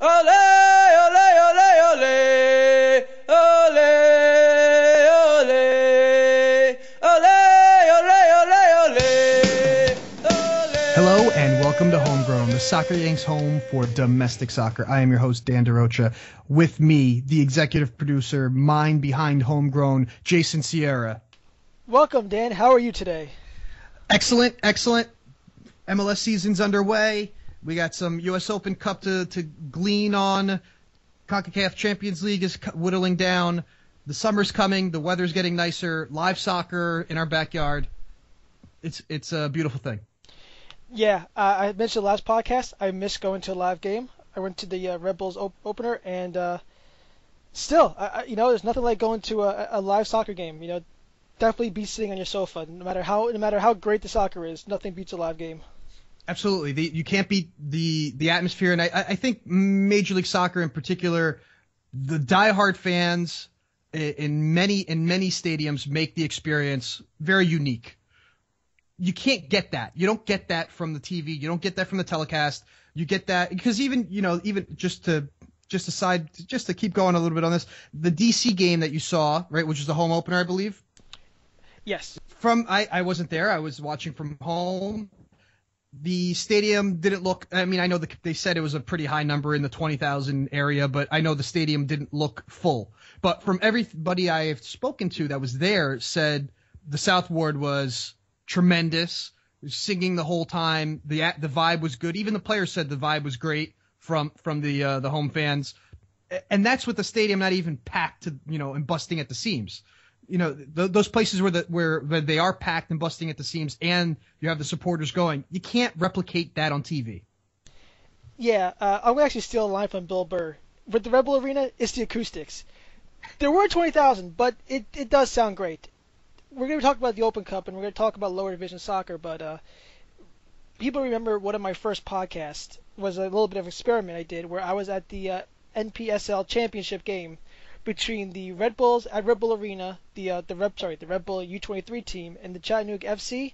Ole, ole, ole, ole. Ole, ole. Ole, ole, ole, ole. Ole. Hello and welcome to Homegrown, the Soccer Yanks home for domestic soccer. I am your host, Dan DeRocha. With me, the executive producer, mind behind Homegrown, Jason Sierra. Welcome, Dan. How are you today? Excellent. MLS season's underway. We got some U.S. Open Cup to glean on. CONCACAF Champions League is whittling down. The summer's coming. The weather's getting nicer. Live soccer in our backyard. It's a beautiful thing. Yeah, I mentioned the last podcast. I missed going to a live game. I went to the Red Bulls opener, and still, there's nothing like going to a live soccer game. Definitely be sitting on your sofa. No matter how great the soccer is, nothing beats a live game. Absolutely. You can't beat the atmosphere. And I think Major League Soccer in particular, the diehard fans in many stadiums make the experience very unique. You can't get that. You don't get that from the TV. You don't get that from the telecast. You get that because even just to keep going a little bit on this, the DC game that you saw, right, which is the home opener, I believe. Yes. I wasn't there. I was watching from home. The stadium didn't look. I mean, I know they said it was a pretty high number in the 20,000 area, but I know the stadium didn't look full. But from everybody I have spoken to that was there, said the South Ward was tremendous. Singing the whole time. The vibe was good. Even the players said the vibe was great from the home fans, and that's with the stadium not even packed to and busting at the seams. Those places where they are packed and busting at the seams, and you have the supporters going. You can't replicate that on TV. Yeah, I'm gonna actually steal a line from Bill Burr. With the Red Bull Arena, it's the acoustics. There were 20,000, but it does sound great. We're gonna talk about the Open Cup and we're gonna talk about lower division soccer, but people remember one of my first podcasts was a little bit of an experiment I did where I was at the NPSL Championship game between the Red Bulls at Red Bull Arena, the Red Bull U23 team, and the Chattanooga FC.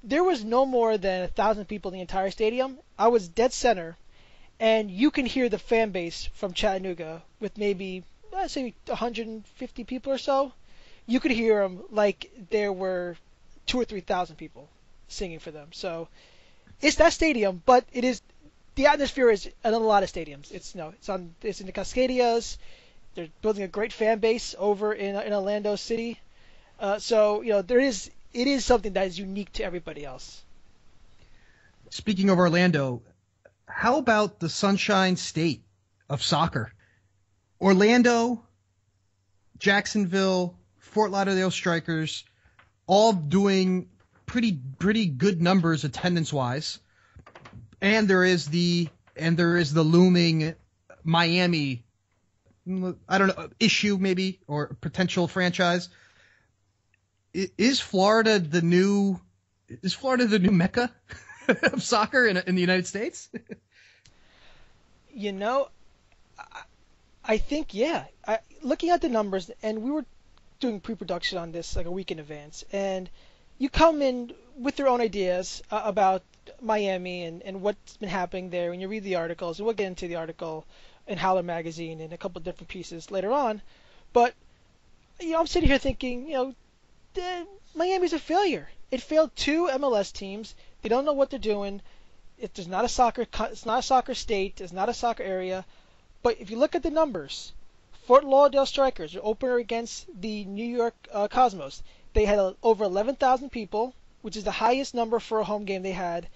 There was no more than 1,000 people in the entire stadium. I was dead center, and you can hear the fan base from Chattanooga with maybe, let's say, 150 people or so. You could hear them like there were 2,000 or 3,000 people singing for them. So it's that stadium, but the atmosphere is in a lot of stadiums. It's in the Cascadias. They're building a great fan base over in Orlando City. It is something that is unique to everybody else. Speaking of Orlando, how about the Sunshine State of soccer? Orlando, Jacksonville, Fort Lauderdale Strikers, all doing pretty good numbers attendance-wise. And there is the looming Miami, I don't know, issue maybe, or potential franchise. Is Florida the new Mecca of soccer in the United States? I think, yeah. Looking at the numbers, and we were doing pre-production on this like a week in advance, and you come in with your own ideas about Miami and what's been happening there, and you read the articles, and we'll get into the article in Howler Magazine and a couple of different pieces later on. But I'm sitting here thinking, Miami's a failure. It failed 2 MLS teams. They don't know what they're doing. It's not a soccer state. It's not a soccer area. But if you look at the numbers, Fort Lauderdale Strikers, their opener against the New York Cosmos, they had over 11,000 people, which is the highest number for a home game they had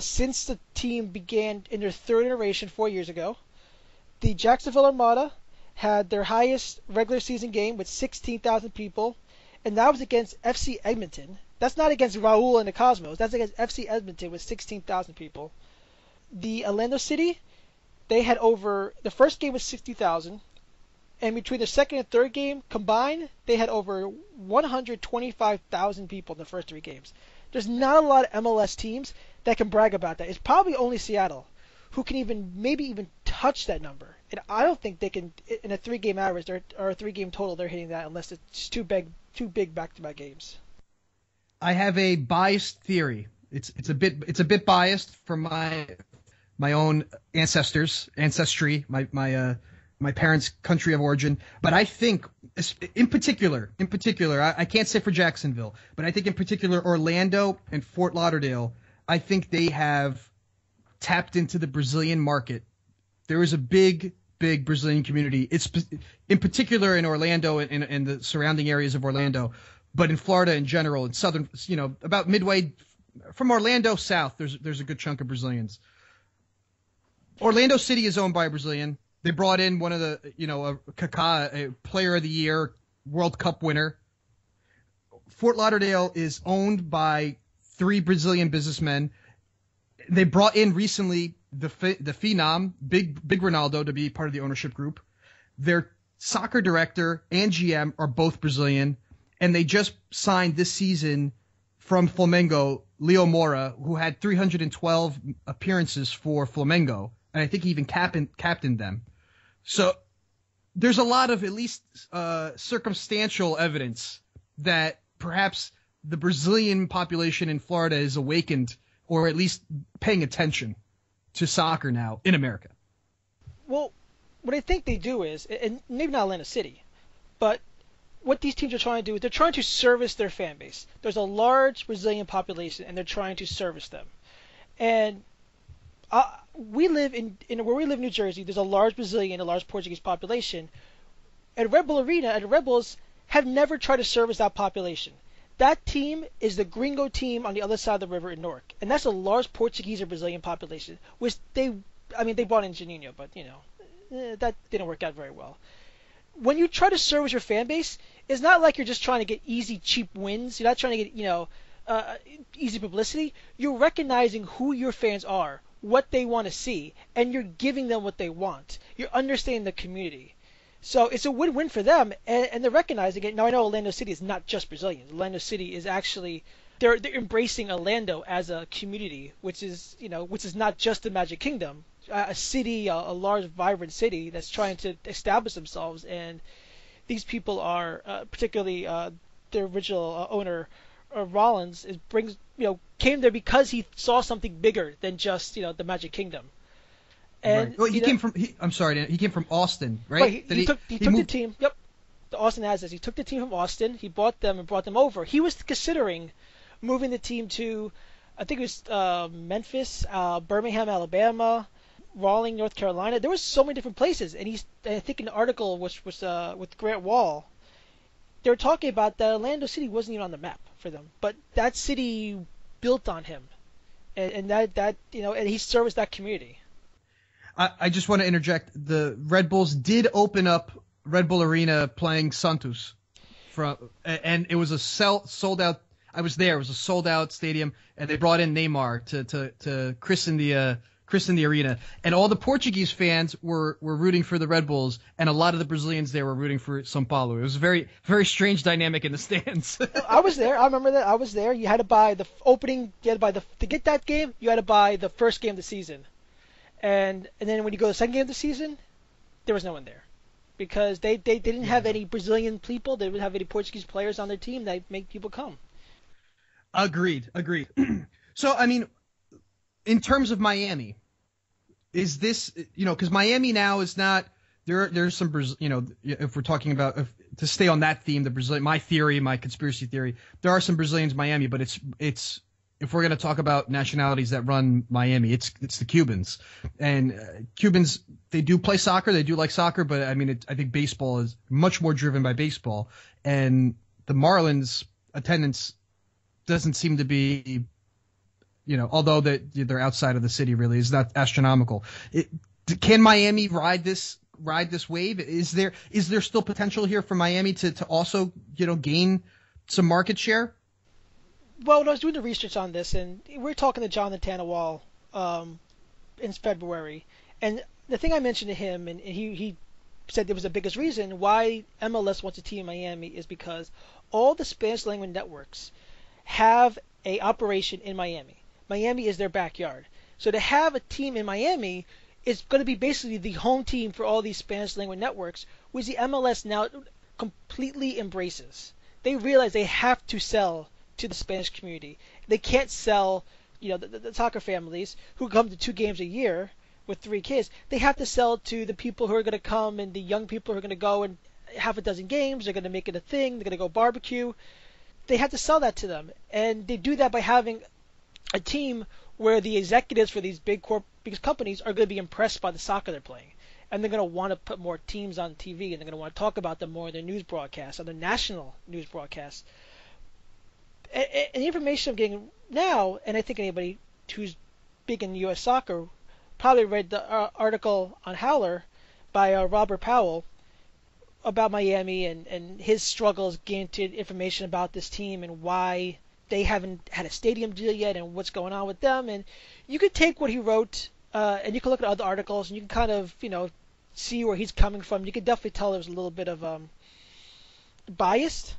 since the team began in their 3rd iteration 4 years ago. The Jacksonville Armada had their highest regular season game with 16,000 people, and that was against FC Edmonton. That's not against Raul and the Cosmos. That's against FC Edmonton with 16,000 people. The Orlando City, they had the first game was 60,000, and between the second and third game combined, they had over 125,000 people in the first 3 games. There's not a lot of MLS teams that can brag about that. It's probably only Seattle who can maybe even touch that number. And I don't think they can, in a 3-game average or a 3-game total, they're hitting that unless it's too big back-to-back games. I have a biased theory. It's a bit biased from my my own ancestry, my parents' country of origin. But I think, in particular, I can't say for Jacksonville, but I think in particular Orlando and Fort Lauderdale, I think they have tapped into the Brazilian market. There is a big Brazilian community. It's in particular in Orlando and the surrounding areas of Orlando, but in Florida in general, in southern, about midway from Orlando south, there's a good chunk of Brazilians. Orlando City is owned by a Brazilian. They brought in one of the, Kaká, a Player of the Year, World Cup winner. Fort Lauderdale is owned by 3 Brazilian businessmen. They brought in recently the Phenom, Big Ronaldo, to be part of the ownership group. Their soccer director and GM are both Brazilian, and they just signed this season from Flamengo, Leo Moura, who had 312 appearances for Flamengo, and I think he even captained them. So there's a lot of at least circumstantial evidence that perhaps the Brazilian population in Florida is awakened, or at least paying attention to soccer now in America. Well, what I think they do is, and maybe not Atlanta City, but what these teams are trying to do is they're trying to service their fan base. There's a large Brazilian population, and they're trying to service them. And we live in where we live in New Jersey. There's a large Brazilian, a large Portuguese population. At Red Bull Arena, the Red Bulls have never tried to service that population. That team is the gringo team on the other side of the river in Newark, and that's a large Portuguese or Brazilian population, which they brought in Juninho, but that didn't work out very well. When you try to service your fan base, it's not like you're just trying to get easy, cheap wins. You're not trying to get easy publicity. You're recognizing who your fans are, what they want to see, and you're giving them what they want. You're understanding the community. So it's a win-win for them, and they're recognizing it. Now I know Orlando City is not just Brazilians. Orlando City is actually they're embracing Orlando as a community, which is not just the Magic Kingdom, a city, a large, vibrant city that's trying to establish themselves. And these people are particularly their original owner, Rollins, came there because he saw something bigger than just the Magic Kingdom. And right. Well, he came from Austin, right? Right. He took the team. Yep. The Austin Aztecs. He took the team from Austin. He bought them and brought them over. He was considering moving the team to, I think it was Memphis, Birmingham, Alabama, Raleigh, North Carolina. There was so many different places. And I think in the article which was with Grant Wall, they were talking about that Orlando City wasn't even on the map for them, but that city built on him, and that and he serviced that community. I just want to interject. The Red Bulls did open up Red Bull Arena playing Santos, and it was a sold out. I was there. It was a sold out stadium, and they brought in Neymar to christen the arena. And all the Portuguese fans were rooting for the Red Bulls, and a lot of the Brazilians there were rooting for São Paulo. It was a very, very strange dynamic in the stands. I was there. I remember that. I was there. You had to buy the opening. You had to buy to get that game. You had to buy the first game of the season. And then when you go to the second game of the season, there was no one there because they didn't have any Brazilian people. They didn't have any Portuguese players on their team that make people come. Agreed. So, I mean, in terms of Miami, is this, because Miami now is not, there's some, if we're talking about, to stay on that theme, my conspiracy theory, there are some Brazilians in Miami, but it's if we're going to talk about nationalities that run Miami, it's the Cubans. And Cubans, they do play soccer, they do like soccer, but I mean, I think baseball is much more driven by baseball. And the Marlins attendance doesn't seem to be, although they're outside of the city, really is not astronomical. Can Miami ride this wave? Is there still potential here for Miami to also gain some market share? Well, when I was doing the research on this, and we were talking to Jonathan Tannawal in February, and the thing I mentioned to him, and he said there was the biggest reason why MLS wants a team in Miami is because all the Spanish language networks have a operation in Miami. Miami is their backyard. So to have a team in Miami is going to be basically the home team for all these Spanish language networks, which the MLS now completely embraces. They realize they have to sell to the Spanish community. They can't sell, the soccer families who come to 2 games a year with 3 kids, they have to sell to the people who are going to come and the young people who are going to go and half a dozen games. They're going to make it a thing. They're going to go barbecue. They have to sell that to them, and they do that by having a team where the executives for these big companies are going to be impressed by the soccer they're playing, and they're going to want to put more teams on TV, and they're going to want to talk about them more in their news broadcasts, on their national news broadcasts. And the information I'm getting now, and I think anybody who's big in U.S. soccer probably read the article on Howler by Robert Powell about Miami and his struggles getting information about this team and why they haven't had a stadium deal yet and what's going on with them. And you could take what he wrote and you can look at other articles and you can kind of, see where he's coming from. You could definitely tell there was a little bit of biased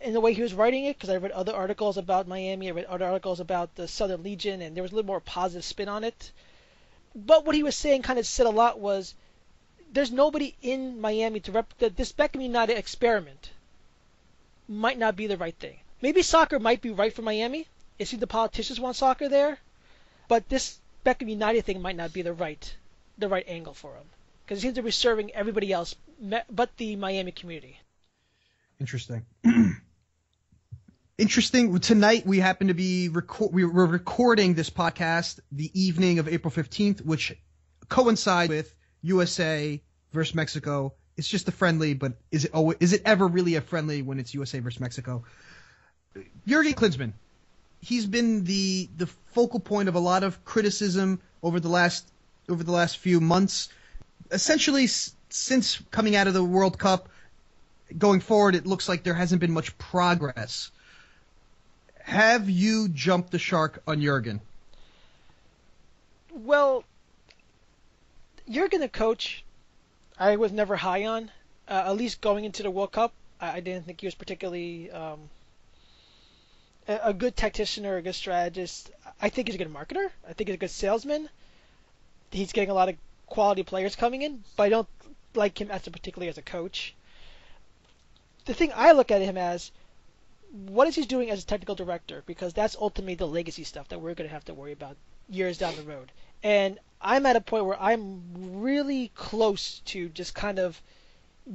in the way he was writing it, because I read other articles about Miami, I read other articles about the Southern Legion, and there was a little more positive spin on it. But what he was saying kind of said a lot was, there's nobody in Miami to this Beckham United experiment might not be the right thing. Maybe soccer might be right for Miami. It seems the politicians want soccer there, but this Beckham United thing might not be the right angle for him, because it seems to be serving everybody else but the Miami community. Interesting. Interesting. Tonight we happen to be we're recording this podcast the evening of April 15th, which coincides with USA versus Mexico. It's just a friendly, but is it ever really a friendly when it's USA versus Mexico? Juergen Klinsmann, he's been the focal point of a lot of criticism over the last few months. Essentially, since coming out of the World Cup, going forward, it looks like there hasn't been much progress. Have you jumped the shark on Juergen? Well, Juergen, the coach, I was never high on. At least going into the World Cup, I didn't think he was particularly a good tactician or a good strategist. I think he's a good marketer. I think he's a good salesman. He's getting a lot of quality players coming in, but I don't like him particularly as a coach. The thing I look at him as, what is he doing as a technical director? Because that's ultimately the legacy stuff that we're going to have to worry about years down the road. And I'm at a point where I'm really close to just kind of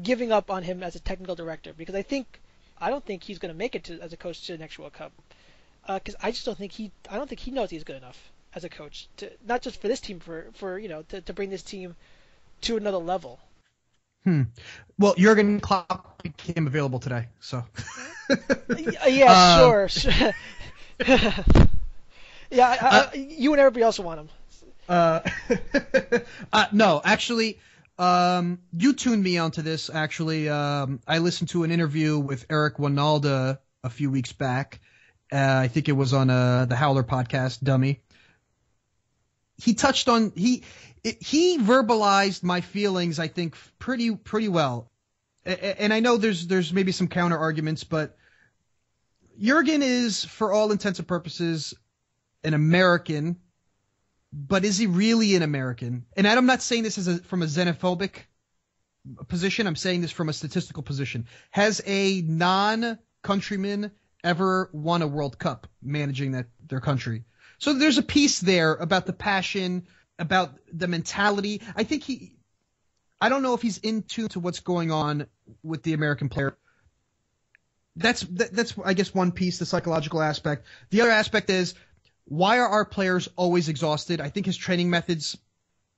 giving up on him as a technical director, because I don't think he's going to make it as a coach to the next World Cup. Because I just don't think he knows he's good enough as a coach to, not just for this team, to bring this team to another level. Well, Jurgen Klopp became available today, so. Yeah, sure. Yeah, you and everybody else want him. No, actually, you tuned me onto this. Actually, I listened to an interview with Eric Winalda a few weeks back. I think it was on the Howler podcast, Dummy. He touched on he verbalized my feelings, I think, pretty well. And I know there's maybe some counter arguments, but Juergen is, for all intents and purposes, an American. But is he really an American? And I'm not saying this from a xenophobic position. I'm saying this from a statistical position. Has a non-countryman ever won a World Cup managing their country? So there's a piece there about the passion, about the mentality. I don't know if he's in tune to what's going on with the American player. That's I guess one piece, the psychological aspect. The other aspect is, why are our players always exhausted? I think his training methods,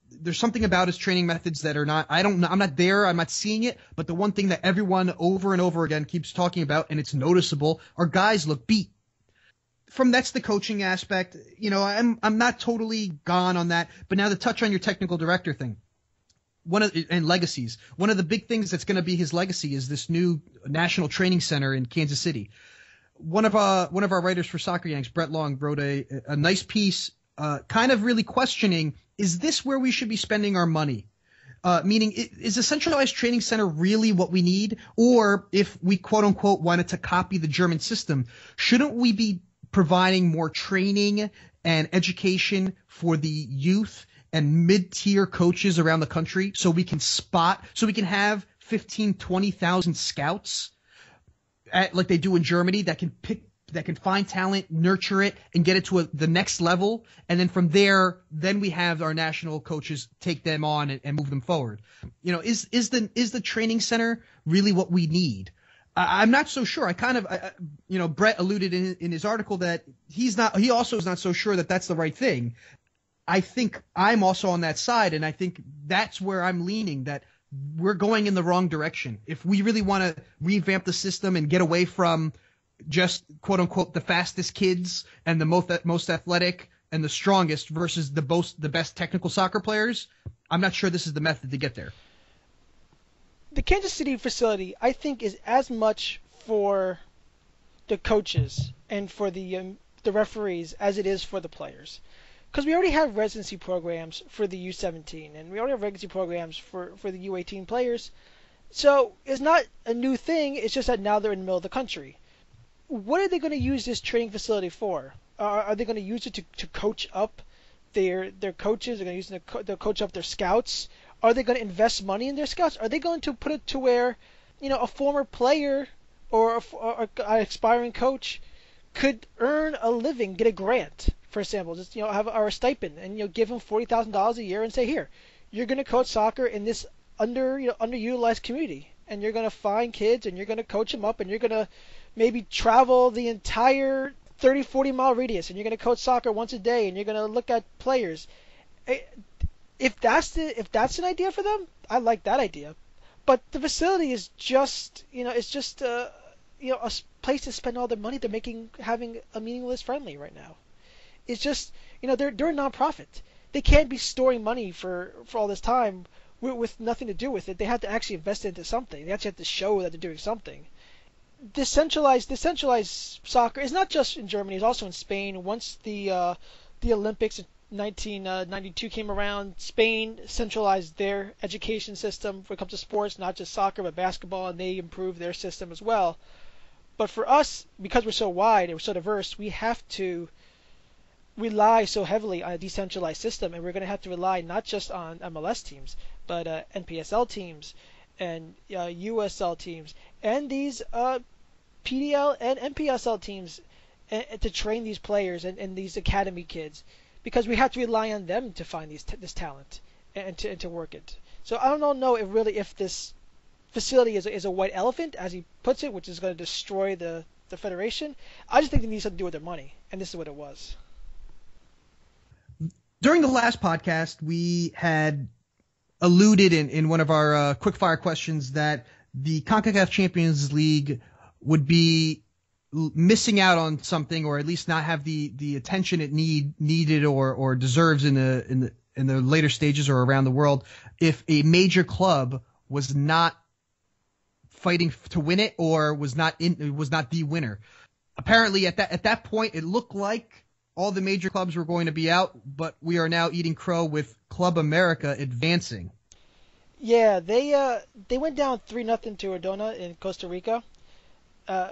there's something about his training methods that are not, I'm not there, I'm not seeing it, but the one thing that everyone over and over again keeps talking about, and it's noticeable, our guys look beat. That's the coaching aspect. I'm not totally gone on that, but now to touch on your technical director thing. And legacies. One of the big things that's going to be his legacy is this new national training center in Kansas City. One of our writers for Soccer Yanks, Brett Long, wrote a nice piece, kind of really questioning, is this where we should be spending our money? Meaning, is a centralized training center really what we need? Or if we quote unquote wanted to copy the German system, shouldn't we be providing more training and education for the youth and mid-tier coaches around the country so we can have 15, 20,000 scouts like they do in Germany that can pick that can find talent, nurture it, and get it to the next level. And then from there, then we have our national coaches take them on and move them forward. Is the training center really what we need? I'm not so sure. Brett alluded in his article that he also is not so sure that that's the right thing. I think I'm also on that side, and I think that's where I'm leaning, that we're going in the wrong direction. If we really want to revamp the system and get away from just quote unquote the fastest kids and the most athletic and the strongest versus the best technical soccer players, I'm not sure this is the method to get there. The Kansas City facility, I think, is as much for the coaches and for the referees as it is for the players. Because we already have residency programs for the U17, and we already have residency programs for the U18 players. So it's not a new thing, it's just that now they're in the middle of the country. What are they going to use this training facility for? Are they going to use it to coach up their coaches? Are they going to use it to coach up their scouts? Are they going to invest money in their scouts? Are they going to put it to where, a former player or an aspiring coach could earn a living, get a grant, for example, just have a stipend, and give them $40,000 a year and say, here, you're going to coach soccer in this underutilized community, and you're going to find kids and you're going to coach them up, and you're going to maybe travel the entire 30-40 mile radius, and you're going to coach soccer once a day, and you're going to look at players. If that's an idea for them, I like that idea. But the facility is just a place to spend all their money. They're having a meaningless friendly right now. It's just they're a nonprofit. They can't be storing money for all this time with nothing to do with it. They have to actually invest into something. They actually have to show that they're doing something. Decentralized soccer is not just in Germany. It's also in Spain. Once the Olympics in 1992 came around, Spain centralized their education system when it comes to sports, not just soccer but basketball, and they improved their system as well. But for us, because we're so wide and we're so diverse, we have to rely so heavily on a decentralized system, and we're going to have to rely not just on MLS teams, but NPSL teams and USL teams and these PDL and NPSL teams to train these players and these academy kids, because we have to rely on them to find this talent and to work it. So I don't know if this facility is a white elephant, as he puts it, which is going to destroy the federation. I just think they need something to do with their money, and this is what it was. During the last podcast, we had alluded in one of our quickfire questions that the CONCACAF Champions League would be missing out on something, or at least not have the attention it needed or deserves in the later stages or around the world, if a major club was not fighting to win it or was not the winner. Apparently, at that point, it looked like all the major clubs were going to be out, but we are now eating crow with Club America advancing. Yeah, they went down 3-0 to Ordona in Costa Rica,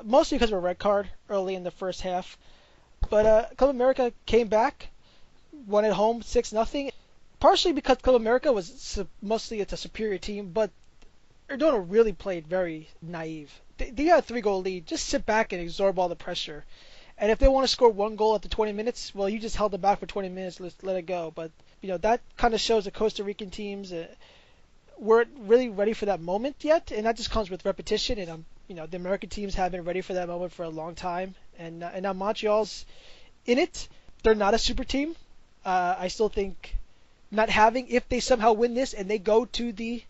mostly because of a red card early in the first half. But Club America came back, won at home 6-0, partially because Club America was mostly it's a superior team, but Ordona really played very naive. They got a 3-goal lead. Just sit back and absorb all the pressure. And if they want to score one goal after 20 minutes, well, you just held them back for 20 minutes. Let it go. But that kind of shows the Costa Rican teams weren't really ready for that moment yet, and that just comes with repetition. And the American teams have been ready for that moment for a long time. And now Montreal's in it. They're not a super team. I still think if they somehow win this and they go to the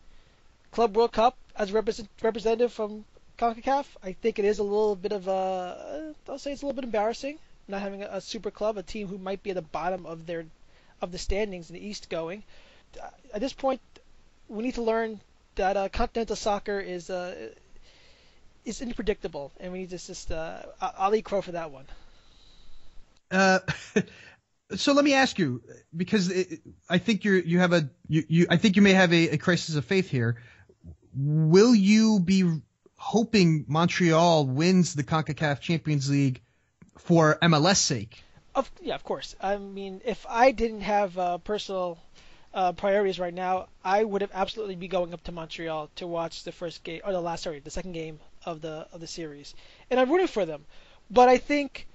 Club World Cup as representative from CONCACAF, I think it is a little bit of I'll say it's a little bit embarrassing not having a super club, a team who might be at the bottom of the standings in the East going. At this point, we need to learn that continental soccer is unpredictable, and we need to just I'll eat crow for that one. So let me ask you, because I think I think you may have a crisis of faith here. Will you be hoping Montreal wins the CONCACAF Champions League for MLS sake? Of course. I mean, if I didn't have personal priorities right now, I would have absolutely be going up to Montreal to watch the second game of the series, and I'm rooting for them. but I think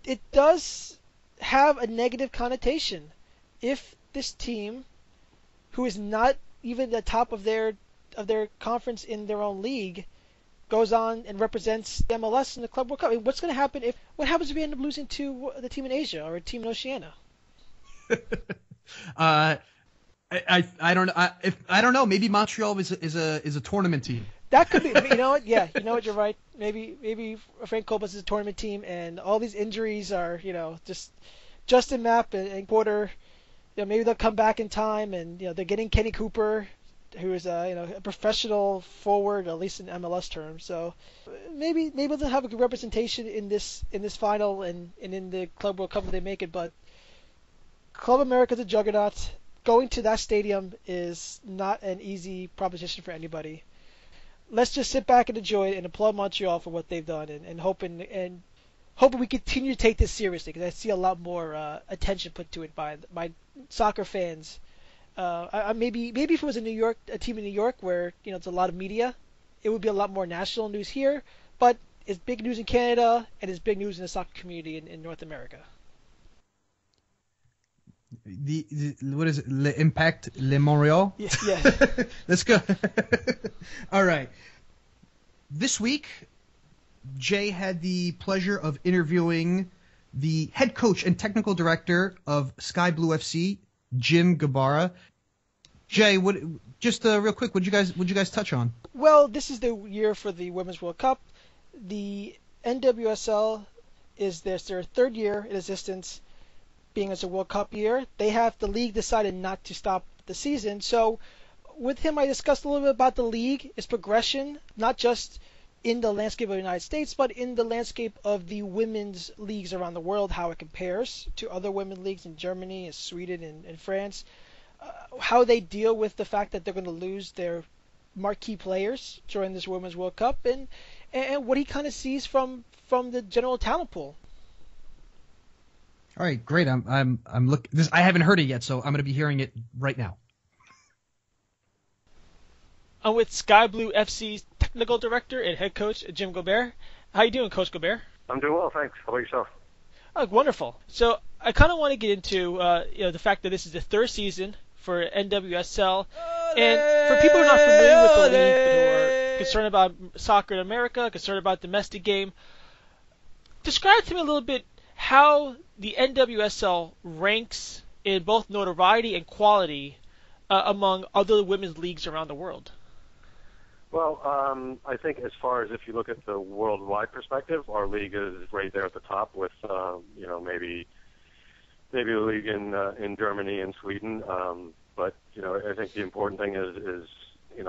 it does have a negative connotation if this team, who is not even the top of their conference in their own league, goes on and represents the MLS in the Club World Cup. I mean, what's going to happen what happens if we end up losing to the team in Asia or a team in Oceania? I don't know. I don't know. Maybe Montreal is a tournament team. That could be. You know what? Yeah, you know what? You're right. Maybe Frank Copas is a tournament team, and all these injuries are, just Justin Mapp and Porter. Maybe they'll come back in time, and they're getting Kenny Cooper, who is a professional forward, at least in MLS terms. So maybe they'll have a good representation in this final and in the Club World Cup if they make it. But Club America's a juggernaut. Going to that stadium is not an easy proposition for anybody. Let's just sit back and enjoy it and applaud Montreal for what they've done, and hoping we continue to take this seriously, because I see a lot more attention put to it by soccer fans. Maybe if it was a team in New York where it's a lot of media, it would be a lot more national news here. But it's big news in Canada, and it's big news in the soccer community in North America. What is it? L'Impact, Le Montreal? Yeah. Let's go. All right. This week, Jay had the pleasure of interviewing the head coach and technical director of Sky Blue FC, Jim Gabarra. Jay, real quick, what'd you guys touch on? Well, this is the year for the Women's World Cup. The NWSL is their third year in existence, being as a World Cup year. The league decided not to stop the season. So with him, I discussed a little bit about the league, its progression, not just in the landscape of the United States, but in the landscape of the women's leagues around the world, how it compares to other women's leagues in Germany, and Sweden, and France, how they deal with the fact that they're going to lose their marquee players during this Women's World Cup, and what he kind of sees from the general talent pool. All right, great. I'm looking. This I haven't heard it yet, so I'm going to be hearing it right now. I'm with Sky Blue FC's technical director and head coach Jim Gabarra. How you doing, Coach Gabarra? I'm doing well, thanks. How about yourself? Oh, wonderful. So I kind of want to get into the fact that this is the third season for NWSL, and for people who are not familiar with the league, but who are concerned about soccer in America, concerned about domestic game, describe to me a little bit how the NWSL ranks in both notoriety and quality among other women's leagues around the world. Well, I think as far as if you look at the worldwide perspective, our league is right there at the top with, maybe the league in Germany and Sweden. But I think the important thing is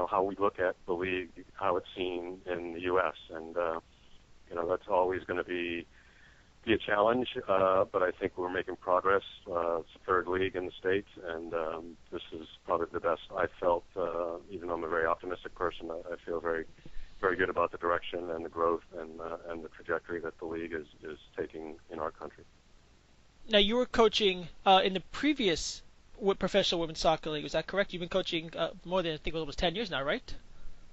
how we look at the league, how it's seen in the U.S. And that's always going to be a challenge. But I think we're making progress. It's the third league in the States, and this is probably the best I've felt. Even though I'm a very optimistic person, I feel very, very good about the direction and the growth and the trajectory that the league is taking in our country. Now, you were coaching in the previous professional women's soccer league. Is that correct? You've been coaching more than, I think it was 10 years now, right?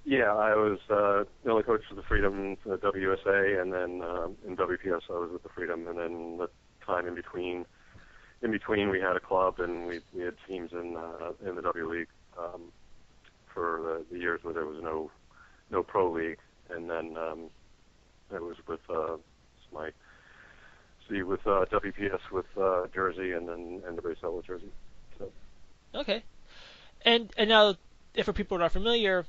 Yeah, I was the only coach for the Freedom, the WSA, and then in WPS I was with the Freedom, and then the time in between we had a club and we had teams in the W League for the years where there was no pro league, and then I was with with WPS with Jersey, and then NWSL with Jersey. So. Okay, and now, if for people who are not familiar,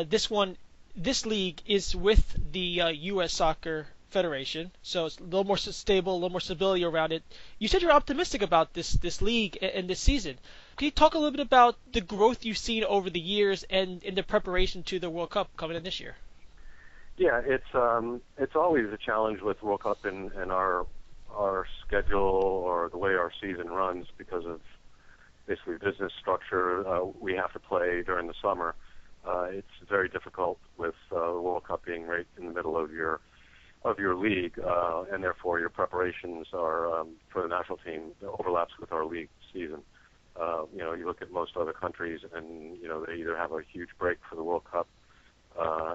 this league is with the U.S. Soccer Federation, so it's a little more stable, a little more stability around it. You said you're optimistic about this league and this season. Can you talk a little bit about the growth you've seen over the years and in the preparation to the World Cup coming in this year? Yeah, it's always a challenge with World Cup and our schedule or the way our season runs because of basically business structure. We have to play during the summer. It's very difficult with the World Cup being right in the middle of your league, and therefore your preparations are for the national team overlaps with our league season. You look at most other countries, and they either have a huge break for the World Cup,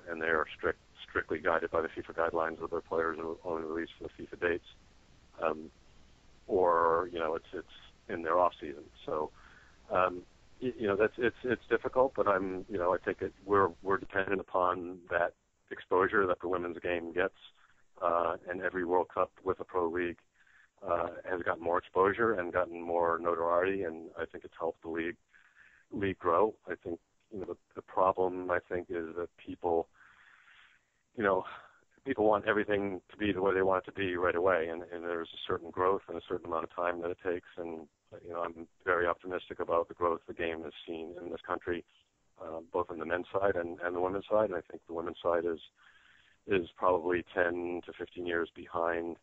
and they are strict strictly guided by the FIFA guidelines of their players are only released for the FIFA dates, or it's in their off season. So it's difficult, but I think we're dependent upon that exposure that the women's game gets, and every World Cup with a pro league has gotten more exposure and gotten more notoriety, and I think it's helped the league grow. I think the problem is that people want everything to be the way they want it to be right away, and there's a certain growth and a certain amount of time that it takes, and I'm very optimistic about the growth the game has seen in this country, both on the men's side and the women's side, and I think the women's side is probably 10 to 15 years behind,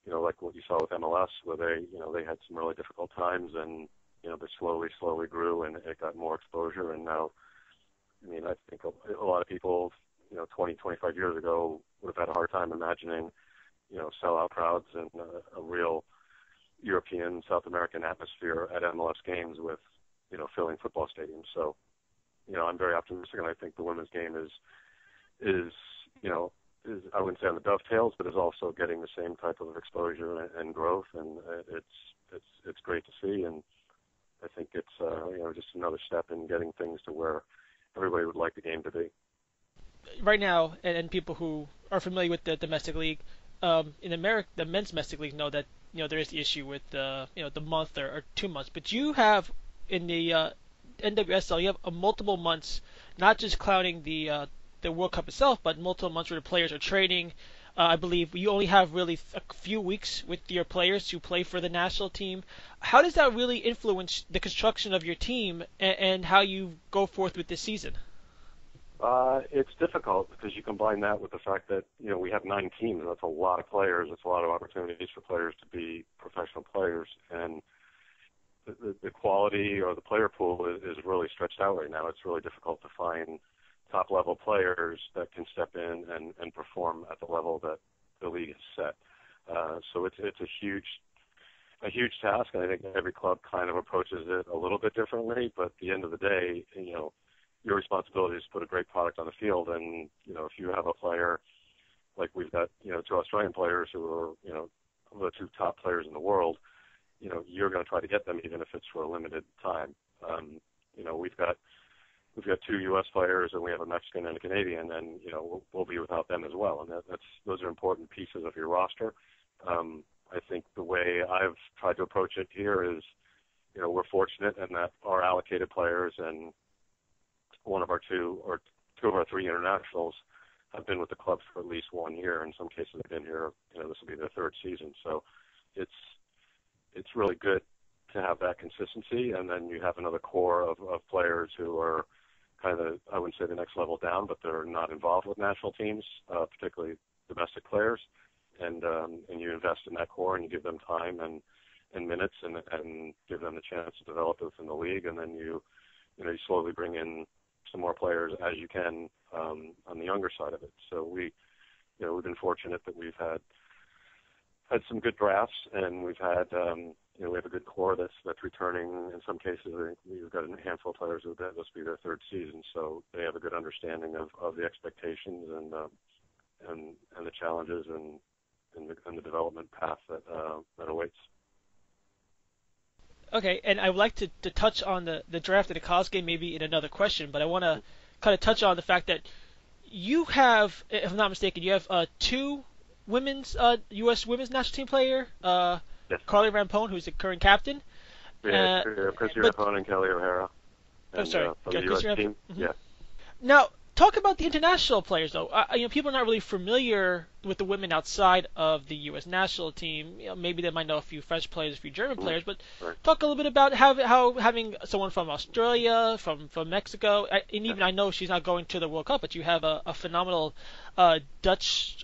like what you saw with MLS, where they had some really difficult times, and they slowly grew, and it got more exposure, and now, I think a lot of people, 20, 25 years ago would have had a hard time imagining, sellout crowds and a real European, South American atmosphere at MLS games with, filling football stadiums. So, I'm very optimistic, and I think the women's game is I wouldn't say on the dovetails, but is also getting the same type of exposure and growth, and it's great to see, and I think it's just another step in getting things to where everybody would like the game to be. Right now, and people who are familiar with the domestic league, in America, the men's domestic league know that there is the issue with the month or 2 months, but you have in the NWSL you have multiple months, not just clouding the World Cup itself, but multiple months where the players are training. I believe you only have really a few weeks with your players to play for the national team. How does that really influence the construction of your team and how you go forth with this season? It's difficult because you combine that with the fact that we have 9 teams. That's a lot of players. It's a lot of opportunities for players to be professional players, and the quality or the player pool is really stretched out right now. It's really difficult to find top-level players that can step in and perform at the level that the league has set. So it's a huge task, and I think every club kind of approaches it a little bit differently. But at the end of the day, your responsibility is to put a great product on the field, and if you have a player like we've got, 2 Australian players who are, the 2 top players in the world, you're going to try to get them even if it's for a limited time. We've got 2 U.S. players, and we have a Mexican and a Canadian, and we'll be without them as well. And those are important pieces of your roster. I think the way I've tried to approach it here is, we're fortunate in that our allocated players and one of our 2 or 2 of our 3 internationals have been with the club for at least 1 year. In some cases, they've been here. This will be their 3rd season. So it's really good to have that consistency, and then you have another core of players who are kind of, I wouldn't say the next level down, but they're not involved with national teams, particularly domestic players, and you invest in that core and you give them time and minutes and give them the chance to develop within the league, and then you slowly bring in some more players as you can on the younger side of it. So we've been fortunate that we've had some good drafts, and we've had we have a good core that's returning. In some cases, I think we've got a handful of players who this will be their 3rd season, so they have a good understanding of the expectations and the challenges and the development path that awaits. Okay, and I would like to touch on the draft and the college game maybe in another question, but I want to kind of touch on the fact that you have, if I'm not mistaken, you have 2 women's U.S. women's national team player, yes. Carly Rampone, who's the current captain. Chrissy Rampone and Kelly O'Hara. And, sorry, from the U.S. team. Mm-hmm. Yeah. Now, talk about the international players, though. People are not really familiar with the women outside of the U.S. national team. Maybe they might know a few French players, a few German players, but right. Talk a little bit about how having someone from Australia, from Mexico, and even I know she's not going to the World Cup, but you have a phenomenal Dutch.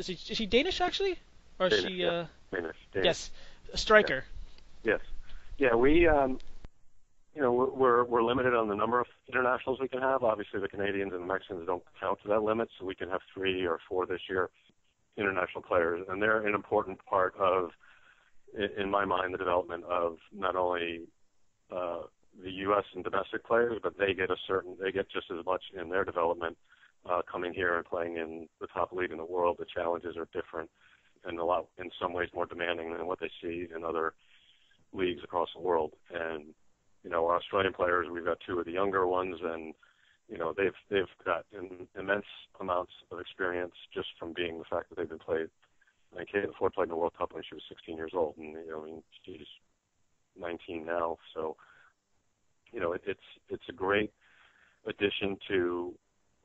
Is she Danish actually, or is she? Danish. Yes, a striker. Yes. Yeah, we. We're limited on the number of internationals we can have. Obviously, the Canadians and the Mexicans don't count to that limit, so we can have 3 or 4 this year international players, and they're an important part of, in my mind, the development of not only the U.S. and domestic players, but they get just as much in their development coming here and playing in the top league in the world. The challenges are different and in some ways more demanding than what they see in other leagues across the world. And our Australian players, we've got two of the younger ones, and they've got immense amounts of experience just from being the fact that they've been played. And Kate Ford played in the World Cup when she was 16 years old, and she's 19 now. So it's a great addition to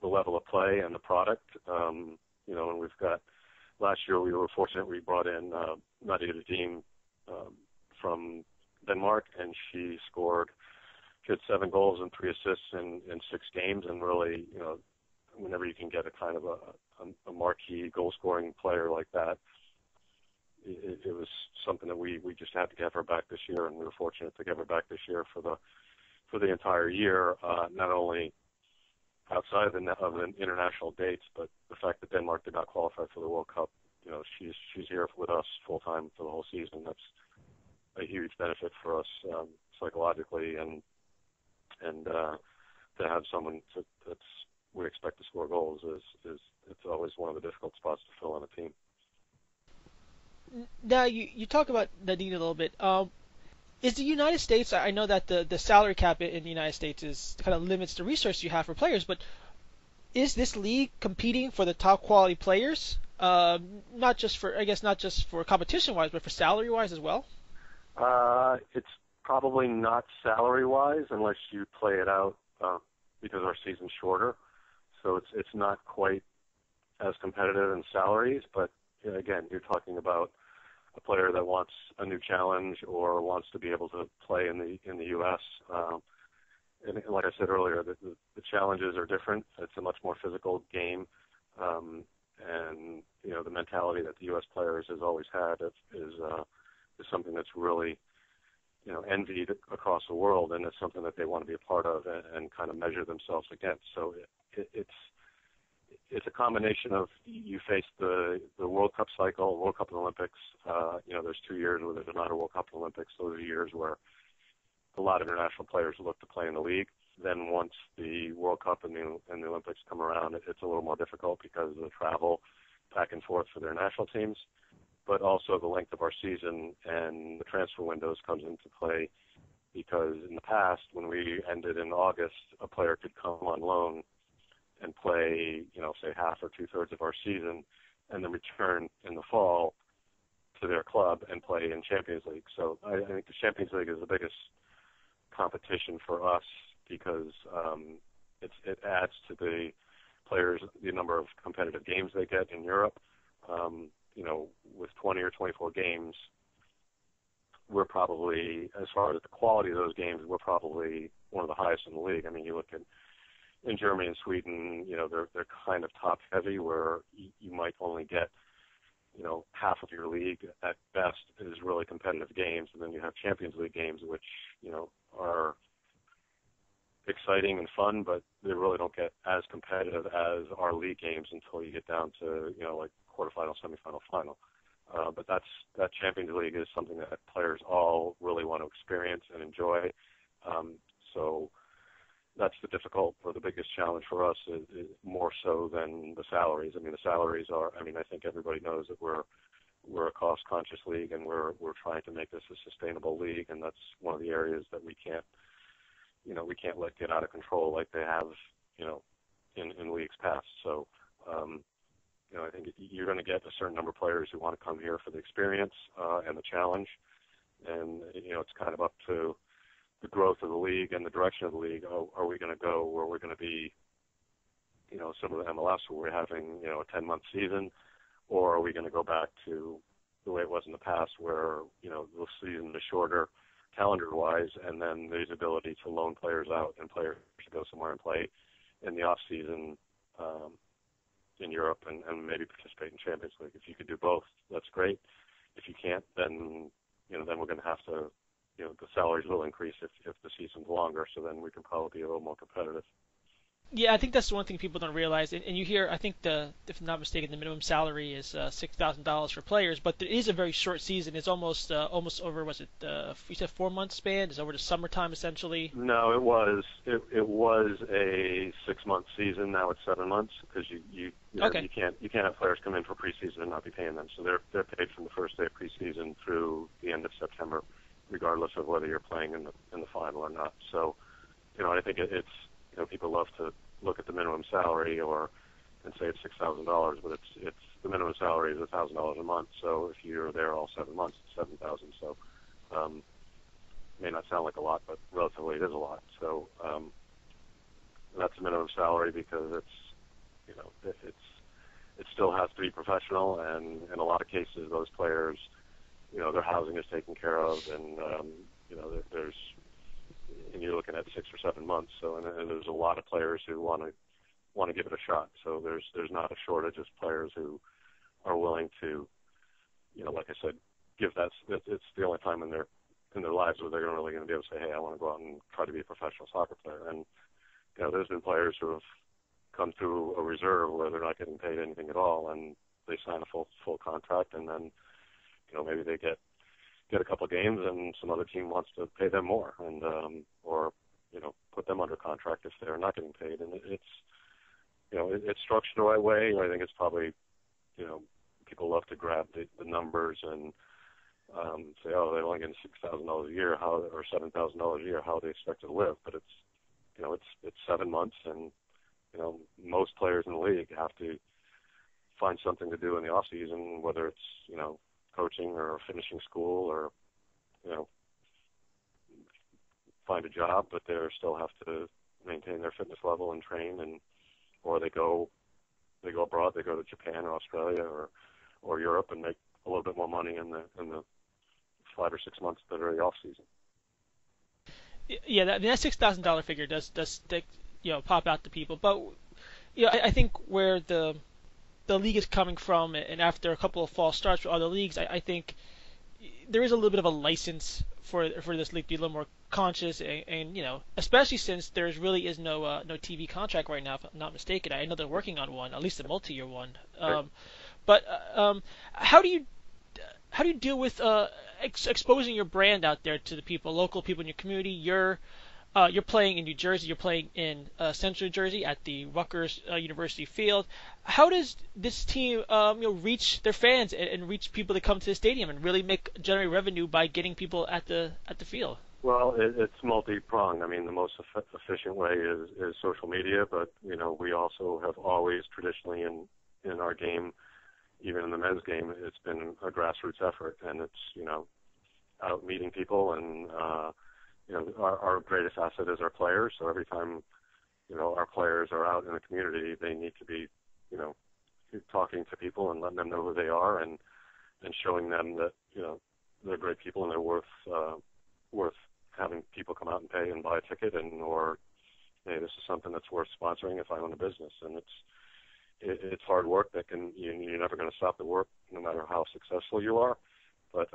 the level of play and the product. And we've got, last year we were fortunate, we brought in Nadia Dedim from Denmark, and she had 7 goals and 3 assists in 6 games. And really, whenever you can get a kind of a marquee goal-scoring player like that, it was something that we just had to get her back this year, and we were fortunate to get her back this year for the entire year, not only outside of the international dates, but the fact that Denmark did not qualify for the World Cup. She's here with us full time for the whole season. That's a huge benefit for us psychologically, and to have someone that's we expect to score goals is it's always one of the difficult spots to fill on a team. Now, you talk about Nadine a little bit. Is the United States, I know that the salary cap in the United States is kind of limits the resources you have for players, but is this league competing for the top quality players? Not just for competition-wise, but for salary-wise as well? It's probably not salary-wise unless you play it out because our season's shorter. So it's not quite as competitive in salaries, but again, you're talking about a player that wants a new challenge or wants to be able to play in the U.S. And like I said earlier, the challenges are different. It's a much more physical game, and the mentality that the U.S. players has always had is something that's really envied across the world, and it's something that they want to be a part of and kind of measure themselves against. So it's a combination of you face the World Cup cycle, World Cup and Olympics. There's 2 years where there's not a World Cup and Olympics. Those are years where a lot of international players look to play in the league. Then once the World Cup and the Olympics come around, it's a little more difficult because of the travel back and forth for their national teams, but also the length of our season and the transfer windows comes into play, because in the past, when we ended in August, a player could come on loan and play, say half or 2/3 of our season, and then return in the fall to their club and play in Champions League. So I think the Champions League is the biggest competition for us because it adds to the players, the number of competitive games they get in Europe. With 20 or 24 games, we're probably, as far as the quality of those games, we're probably one of the highest in the league. I mean, you look at in Germany and Sweden, they're kind of top heavy, where you might only get, half of your league at best is really competitive games, and then you have Champions League games, which, are exciting and fun, but they really don't get as competitive as our league games until you get down to, like quarterfinal, semifinal, final. But that Champions League is something that players all really want to experience and enjoy. So that's the biggest challenge for us is more so than the salaries. I mean, the salaries are, I think everybody knows that we're a cost-conscious league, and we're trying to make this a sustainable league, and that's one of the areas that we can't let get out of control like they have, in leagues past. So, I think you're going to get a certain number of players who want to come here for the experience and the challenge, and it's kind of up to the growth of the league and the direction of the league. Are we going to go where we're going to be, similar to MLS, where we're having, a 10-month season, or are we going to go back to the way it was in the past, where, the season is shorter calendar-wise, and then there's ability to loan players out and players to go somewhere and play in the off-season in Europe and maybe participate in Champions League. If you could do both, that's great. If you can't, then then we're going to have to, the salaries will increase if the season's longer, so then we can probably be a little more competitive. Yeah, I think that's the one thing people don't realize. And you hear, I think if I'm not mistaken, the minimum salary is $6,000 for players, but there is a very short season. It's almost over. Was it you said 4 month span? It's over the summertime essentially. No, it was a 6 month season. Now it's 7 months because Okay. you can't have players come in for preseason and not be paying them. So they're paid from the first day of preseason through the end of September, regardless of whether you're playing in the final or not. So I think it's people love to look at the minimum salary and say it's $6,000, but it's the minimum salary is $1,000 a month. So if you're there all 7 months, it's $7,000. So may not sound like a lot, but relatively it is a lot. So that's the minimum salary because it still has to be professional, and in a lot of cases those players, their housing is taken care of, and there's and you're looking at 6 or 7 months. So and there's a lot of players who want to give it a shot. So there's not a shortage of players who are willing to, like I said, give that. It's the only time in their lives where they're really going to be able to say, hey, I want to go out and try to be a professional soccer player. And there's been players who have come through a reserve where they're not getting paid anything at all, and they sign a full contract, and then maybe they get a couple of games, and some other team wants to pay them more, and or put them under contract if they're not getting paid. And it's structured the right way. I think it's probably people love to grab the numbers and say, oh, they're only getting $6,000 a year, or $7,000 a year, how they expect to live. But it's 7 months, and most players in the league have to find something to do in the off season, whether it's coaching or finishing school or find a job, but they still have to maintain their fitness level and train, or they go abroad, they go to Japan or Australia or Europe and make a little bit more money in the 5 or 6 months that are the off season. Yeah, that $6,000 figure does pop out to people, but I think where the league is coming from, and after a couple of false starts for other leagues, I think there is a little bit of a license for this league to be a little more conscious, and especially since there really is no TV contract right now, if I'm not mistaken. I know they're working on one, at least a multi-year one. But how do you deal with exposing your brand out there to the people, local people in your community? You're playing in New Jersey. You're playing in Central Jersey at the Rutgers University Field. How does this team, reach their fans and reach people that come to the stadium and really generate revenue by getting people at the field? Well, it's multi-pronged. I mean, the most efficient way is social media, but we also have always traditionally in our game, even in the men's game, it's been a grassroots effort, and it's out meeting people, and our greatest asset is our players. So every time our players are out in the community, they need to be talking to people and letting them know who they are, and showing them that they're great people and they're worth having people come out and pay and buy a ticket, or hey, this is something that's worth sponsoring if I own a business. And it's hard work you're never going to stop the work no matter how successful you are, but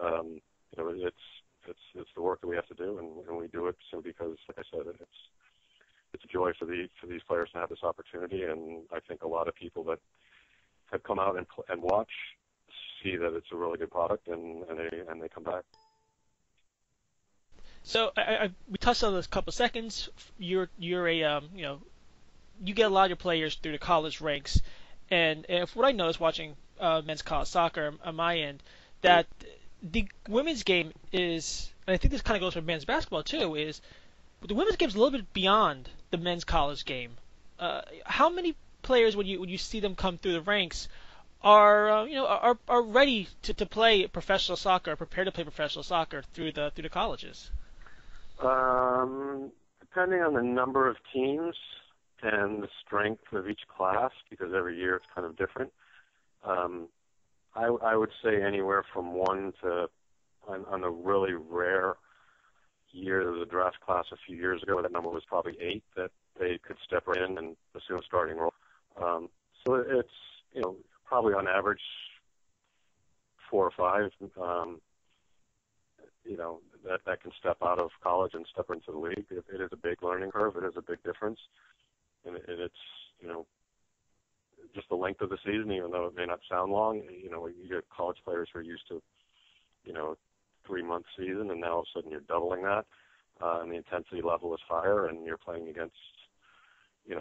it's the work that we have to do, and we do it simply because, like I said, it's a joy for these players to have this opportunity, and I think a lot of people that have come out and watch see that it's a really good product, and they come back. So we touched on this a couple of seconds. You're a you get a lot of your players through the college ranks, and if what I noticed watching men's college soccer on my end, that the women's game is, and I think this kind of goes for men's basketball too, is the women's game is a little bit beyond the men's college game. How many players when you see them come through the ranks are ready to play professional soccer, or prepare to play professional soccer through the colleges? Depending on the number of teams and the strength of each class, because every year it's kind of different. I would say anywhere from 1 to, on a really rare year, there was a draft class a few years ago, that number was probably 8 that they could step right in and assume a starting role. So it's, probably on average 4 or 5, that can step out of college and step into the league. It is a big learning curve. It is a big difference. and it's, just the length of the season, even though it may not sound long. You get college players who are used to, 3-month season, and now all of a sudden you're doubling that, and the intensity level is higher, and you're playing against,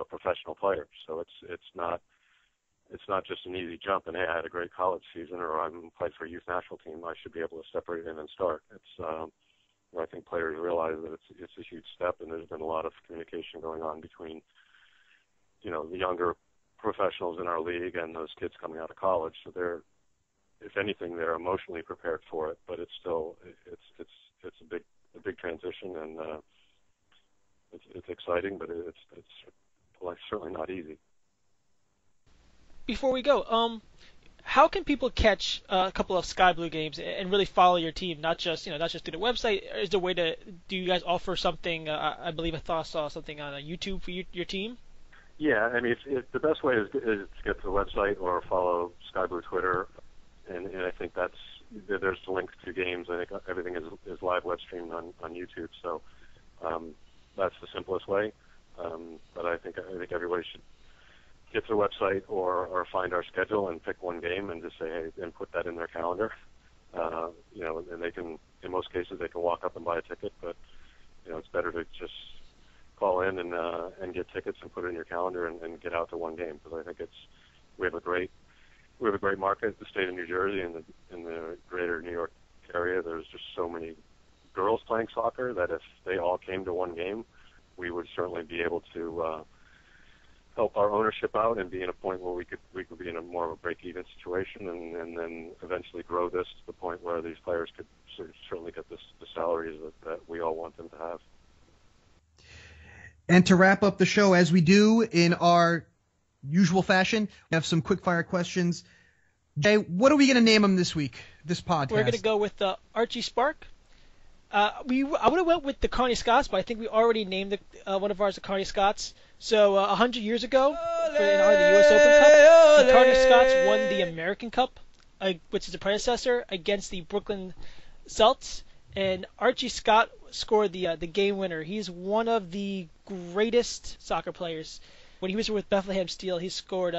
professional players. So it's not just an easy jump and, hey, I had a great college season, or I'm played for a youth national team, I should be able to separate in and start. I think players realize that it's a huge step, and there's been a lot of communication going on between, the younger professionals in our league and those kids coming out of college. So if anything, they're emotionally prepared for it, but it's still, it's a big transition, and it's exciting, but it's certainly not easy. Before we go, how can people catch a couple of Sky Blue games and really follow your team? Not just through the website. Is there a way do you guys offer something? I believe I saw something on YouTube for your team. Yeah, I mean, the best way is to get to the website or follow Sky Blue Twitter, and I think there's links to games. I think everything is live web streamed on YouTube, so that's the simplest way. But I think everybody should get to the website or find our schedule and pick one game and just say, hey, and put that in their calendar. And they can, in most cases, they can walk up and buy a ticket, but it's better to just call in and get tickets and put it in your calendar and get out to one game, because I think we have a great market, the state of New Jersey and in the greater New York area. There's just so many girls playing soccer that if they all came to one game, we would certainly be able to help our ownership out and be in a point where we could be in a more of a break-even situation, and then eventually grow this to the point where these players could certainly get the salaries that we all want them to have. And to wrap up the show, as we do in our usual fashion, we have some quick-fire questions. Jay, what are we going to name them this week, this podcast? We're going to go with Archie Spark. I would have went with the Carney Scots, but I think we already named one of ours the Carney Scots. So 100 years ago, in honor of the U.S. Open Cup, the Carney Scots won the American Cup, which is the predecessor, against the Brooklyn Celts. And Archie Scott scored the game winner. He's one of the greatest soccer players. When he was with Bethlehem Steel, he scored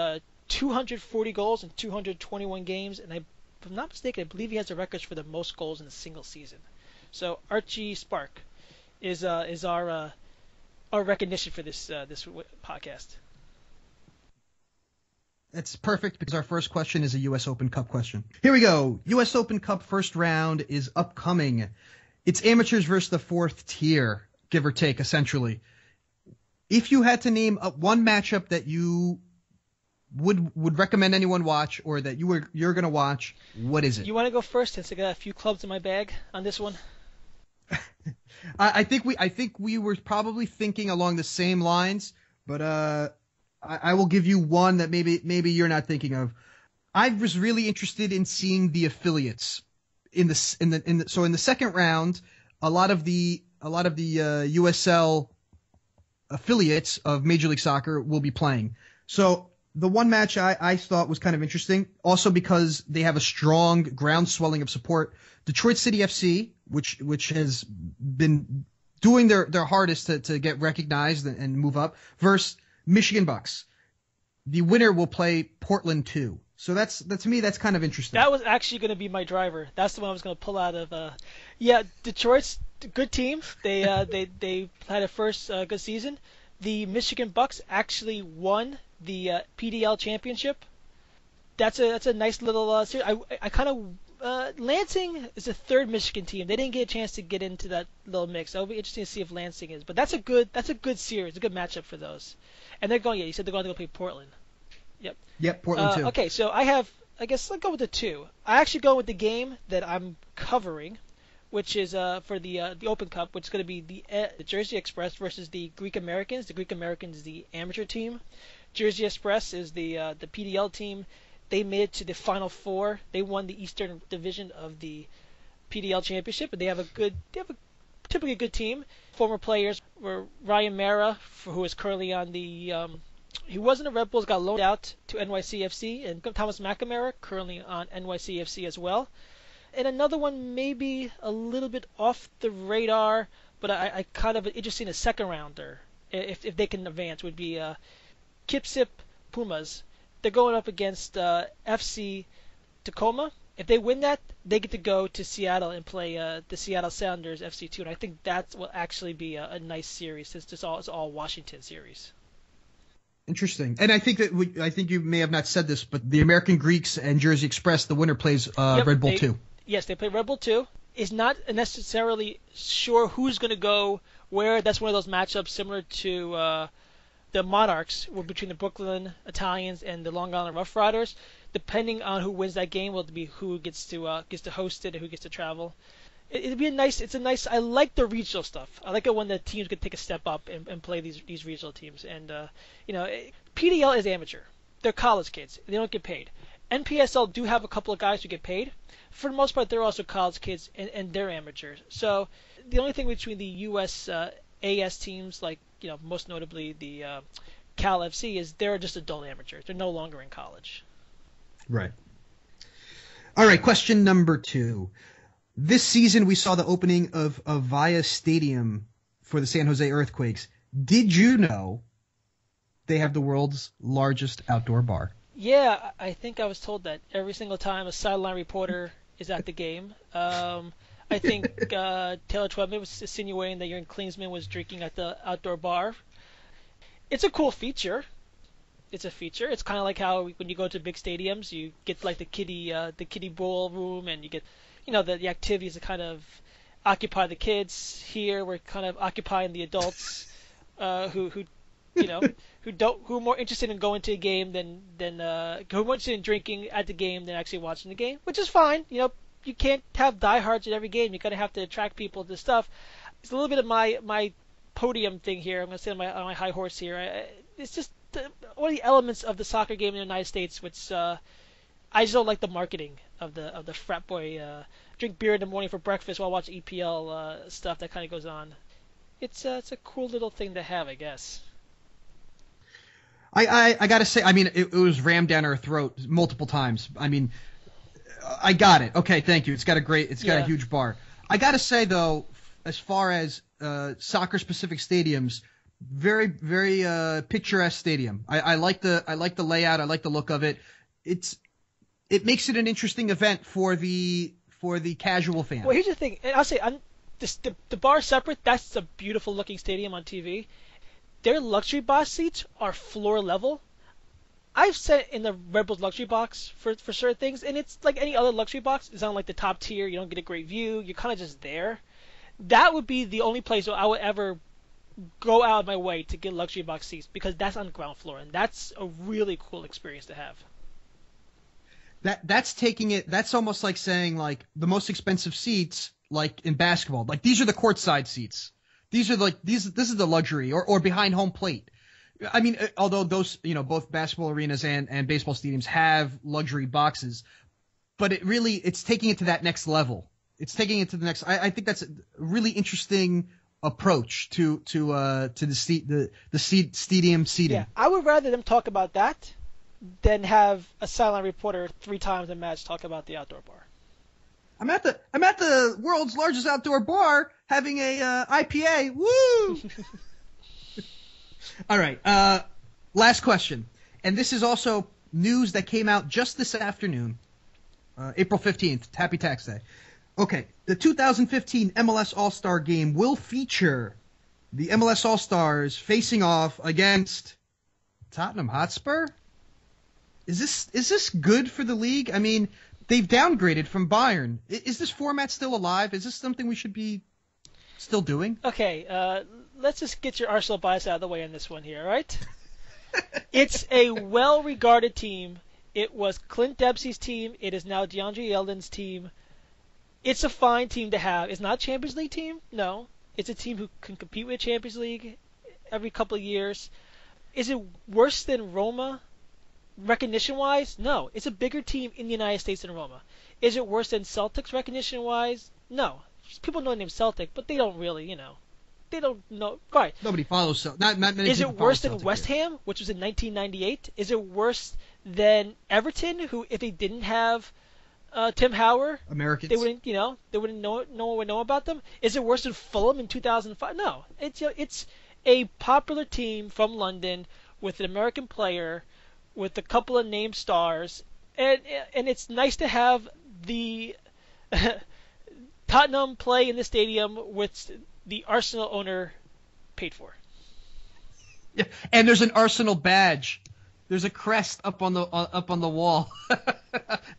240 goals in 221 games, and if I'm not mistaken, I believe he has the records for the most goals in a single season. So Archie Spark is our recognition for this podcast. That's perfect, because our first question is a U.S. Open Cup question. Here we go. U.S. Open Cup first round is upcoming. It's amateurs versus the fourth tier, give or take, essentially. If you had to name one matchup that you would recommend anyone watch, or that you're going to watch, what is it? You want to go first, since I got a few clubs in my bag on this one? I think we were probably thinking along the same lines, but I will give you one that maybe you're not thinking of. I was really interested in seeing the affiliates in the second round. A lot of the USL affiliates of Major League Soccer will be playing. So the one match I thought was kind of interesting, also because they have a strong groundswelling of support. Detroit City FC, which has been doing their hardest to get recognized and move up, versus Michigan Bucks. The winner will play Portland 2. So that's to me, that's kind of interesting. That was actually going to be my driver. That's the one I was going to pull out of. Detroit's a good team. They had a first good season. The Michigan Bucks actually won the PDL championship. That's a nice little series. I kind of Lansing is the third Michigan team. They didn't get a chance to get into that little mix. That'll be interesting to see if Lansing is. But that's a good series, a good matchup for those. And they're going. Yeah, you said they're going to go play Portland. Yep, Portland 2. Okay, so I guess I'll go with the 2. I actually go with the game that I'm covering, which is for the Open Cup, which is going to be the Jersey Express versus the Greek Americans. The Greek Americans is the amateur team. Jersey Express is the PDL team. They made it to the Final Four. They won the Eastern Division of the PDL Championship, and they have a typically good team. Former players were Ryan Mara, who is currently on the he wasn't a Red Bulls, got loaned out to NYCFC, and Thomas McNamara, currently on NYCFC as well. And another one maybe a little bit off the radar, but I kind of interested in a second rounder. if they can advance, would be Kipsip Pumas. They're going up against FC Tacoma. If they win that, they get to go to Seattle and play the Seattle Sounders FC2, and I think that will actually be a nice series since it's all Washington series. Interesting. And I think I think you may have not said this, but the American Greeks and Jersey Express, the winner plays Red Bull 2. Yes, they play Red Bull 2. It's not necessarily sure who's going to go where. That's one of those matchups similar to the Monarchs, between the Brooklyn Italians and the Long Island Rough Riders. Depending on who wins that game, will be who gets to host it and who gets to travel. It'd be a nice. I like the regional stuff. I like it when the teams could take a step up and play these regional teams. And PDL is amateur. They're college kids. They don't get paid. NPSL do have a couple of guys who get paid. For the most part, they're also college kids and they're amateurs. So the only thing between the US AS teams, like most notably the Cal FC, is they're just adult amateurs. They're no longer in college. Right. All right, question number 2. This season we saw the opening of Avaya Stadium for the San Jose Earthquakes. Did you know they have the world's largest outdoor bar? Yeah, I think I was told that every single time a sideline reporter is at the game. I think Taylor Twebman was insinuating that Juergen Klinsmann was drinking at the outdoor bar. It's a cool feature. It's a feature. It's kind of like how when you go to big stadiums, you get like the kiddie ballroom, and you get the activities that kind of occupy the kids. Here we're kind of occupying the adults who are more interested in going to a game than who are more interested in drinking at the game than actually watching the game, which is fine. You can't have diehards at every game. You kind of have to attract people to stuff. It's a little bit of my podium thing here. I'm going to sit on my high horse here. It's just one of the elements of the soccer game in the United States, which I just don't like the marketing of the frat boy drink beer in the morning for breakfast while watching EPL stuff that kind of goes on. It's a cool little thing to have, I guess. I gotta say, I mean, it was rammed down our throat multiple times. I mean, I got it. Okay, thank you. It's got a huge bar. I gotta say though, as far as soccer specific stadiums, very, very picturesque stadium. I like the layout. I like the look of it. It makes it an interesting event for the casual fan. Well, here's the thing. I'll say, the bar separate. That's a beautiful looking stadium on TV. Their luxury box seats are floor level. I've sat in the Red Bulls luxury box for certain things, and it's like any other luxury box. It's not like the top tier. You don't get a great view. You're kind of just there. That would be the only place where I would ever go out of my way to get luxury box seats, because that's on the ground floor, and that's a really cool experience to have. That's taking it. That's almost like saying like the most expensive seats, like in basketball. Like these are the courtside seats. This is the luxury or behind home plate. I mean, although those, both basketball arenas and baseball stadiums have luxury boxes, but it's taking it to that next level. It's taking it to the next. I think that's a really interesting approach to the stadium seating. Yeah, I would rather them talk about that than have a sideline reporter 3 times a match talk about the outdoor bar. I'm at the world's largest outdoor bar having a IPA. Woo! All right. Last question, and this is also news that came out just this afternoon, April 15th. Happy Tax Day. Okay, the 2015 MLS All-Star Game will feature the MLS All-Stars facing off against Tottenham Hotspur. Is this good for the league? I mean, they've downgraded from Bayern. Is this format still alive? Is this something we should be still doing? Okay, let's just get your Arsenal bias out of the way on this one here, all right? It's a well-regarded team. It was Clint Dempsey's team. It is now DeAndre Yeldon's team. It's a fine team to have. It's not a Champions League team, no. It's a team who can compete with Champions League every couple of years. Is it worse than Roma recognition-wise? No. It's a bigger team in the United States than Roma. Is it worse than Celtics recognition-wise? No. People know the name Celtic, but they don't really, they don't know. Right. Nobody follows Celtic. Not many. Is it worse than Celtic West Ham, which was in 1998? Is it worse than Everton, who, if they didn't have Tim Howard, Americans, they wouldn't know. No one would know about them. Is it worse than Fulham in 2005? No. It's a popular team from London with an American player, with a couple of named stars, and it's nice to have the Tottenham play in the stadium with the Arsenal owner paid for. Yeah, and there's an Arsenal badge. There's a crest up on the wall